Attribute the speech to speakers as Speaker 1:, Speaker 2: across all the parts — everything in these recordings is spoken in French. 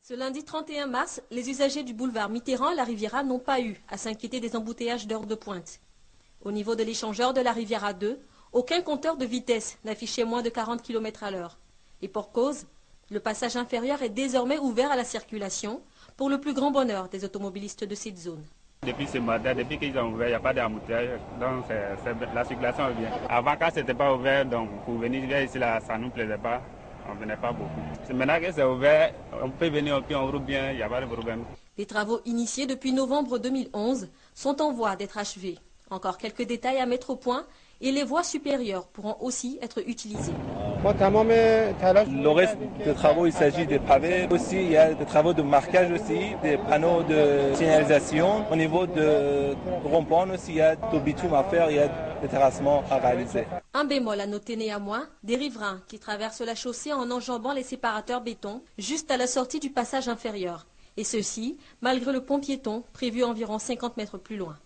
Speaker 1: Ce lundi 31 mars, les usagers du boulevard Mitterrand à la Riviera n'ont pas eu à s'inquiéter des embouteillages d'heure de pointe. Au niveau de l'échangeur de la Riviera 2, aucun compteur de vitesse n'affichait moins de 40 km à l'heure. Et pour cause, le passage inférieur est désormais ouvert à la circulation pour le plus grand bonheur des automobilistes de cette zone.
Speaker 2: Depuis ce matin, depuis qu'ils ont ouvert, il n'y a pas d'embouteillage, donc la circulation est bien. Avant, quand ce n'était pas ouvert, donc pour venir ici, là, ça ne nous plaisait pas. On ne venait pas beaucoup. Maintenant que c'est ouvert, on peut venir au pied, on roule bien, il n'y a pas de problème.
Speaker 1: Les travaux initiés depuis novembre 2011 sont en voie d'être achevés. Encore quelques détails à mettre au point et les voies supérieures pourront aussi être utilisées.
Speaker 3: Le reste des travaux, il s'agit des pavés. Aussi, il y a des travaux de marquage aussi, des panneaux de signalisation. Au niveau de rond-point aussi, il y a du bitume à faire, il y a des terrassements à réaliser.
Speaker 1: Un bémol à noter néanmoins, des riverains qui traversent la chaussée en enjambant les séparateurs béton juste à la sortie du passage inférieur. Et ceci, malgré le pont piéton prévu environ 50 mètres plus loin.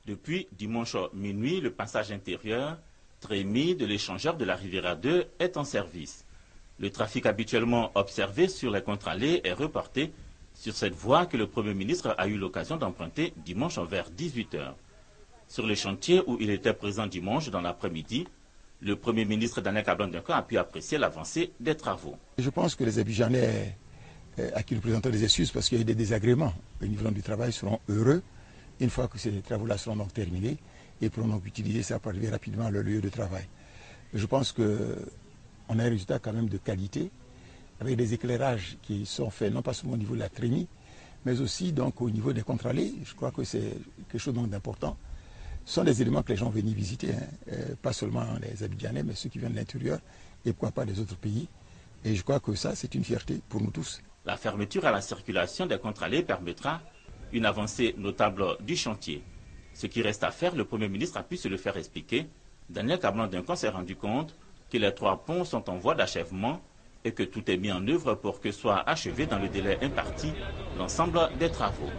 Speaker 4: Depuis dimanche minuit, le passage intérieur, trémie de l'échangeur de la Riviera 2, est en service. Le trafic habituellement observé sur les contre-allées est reporté sur cette voie que le Premier ministre a eu l'occasion d'emprunter dimanche vers 18 h. Sur le chantier où il était présent dimanche dans l'après-midi, le Premier ministre Daniel Kablan-Duncan a pu apprécier l'avancée des travaux.
Speaker 5: Je pense que les Abidjanais à qui nous présentons des excuses parce qu'il y a eu des désagréments au niveau du travail seront heureux une fois que ces travaux-là seront donc terminés et pourront donc utiliser ça pour arriver rapidement à leur lieu de travail. Je pense qu'on a un résultat quand même de qualité avec des éclairages qui sont faits non pas seulement au niveau de la trémie mais aussi donc au niveau des contre-allées. Je crois que c'est quelque chose d'important. Ce sont des éléments que les gens viennent visiter, pas seulement les Abidjanais mais ceux qui viennent de l'intérieur et pourquoi pas des autres pays. Et je crois que ça c'est une fierté pour nous tous.
Speaker 4: La fermeture à la circulation des contre-allées permettra une avancée notable du chantier. Ce qui reste à faire, le Premier ministre a pu se le faire expliquer. Daniel Kablan-Duncan s'est rendu compte que les 3 ponts sont en voie d'achèvement et que tout est mis en œuvre pour que soit achevé dans le délai imparti l'ensemble des travaux.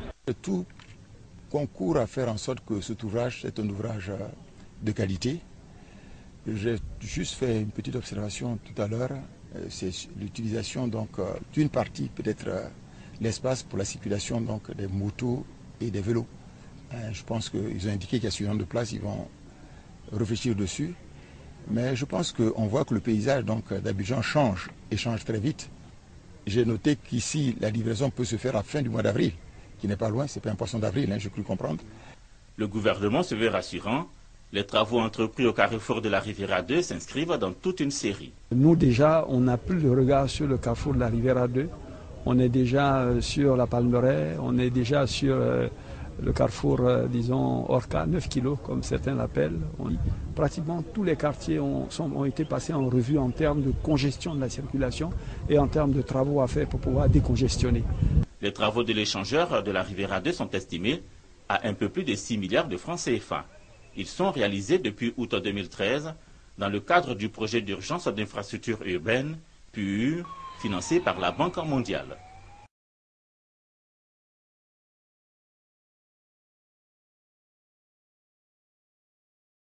Speaker 5: Tout concourt à faire en sorte que cet ouvrage est un ouvrage de qualité. J'ai juste fait une petite observation tout à l'heure. C'est l'utilisation donc d'une partie peut-être l'espace pour la circulation donc des motos et des vélos. Je pense qu'ils ont indiqué qu'il y a suffisamment de place, ils vont réfléchir dessus. Mais je pense qu'on voit que le paysage d'Abidjan change et change très vite. J'ai noté qu'ici la livraison peut se faire à la fin du mois d'avril, qui n'est pas loin, c'est pas un poisson d'avril, j'ai cru comprendre.
Speaker 4: Le gouvernement se veut rassurant. Les travaux entrepris au carrefour de la Riviera 2 s'inscrivent dans toute une série.
Speaker 6: Nous déjà, on n'a plus le regard sur le carrefour de la Riviera 2. On est déjà sur la Palmeraie, on est déjà sur le carrefour, disons, Orca, 9 kilos, comme certains l'appellent. Pratiquement tous les quartiers ont été passés en revue en termes de congestion de la circulation et en termes de travaux à faire pour pouvoir décongestionner.
Speaker 4: Les travaux de l'échangeur de la Riviera 2 sont estimés à un peu plus de 6 milliards de francs CFA. Ils sont réalisés depuis août 2013 dans le cadre du projet d'urgence d'infrastructure urbaine, PUR, financé par la Banque mondiale.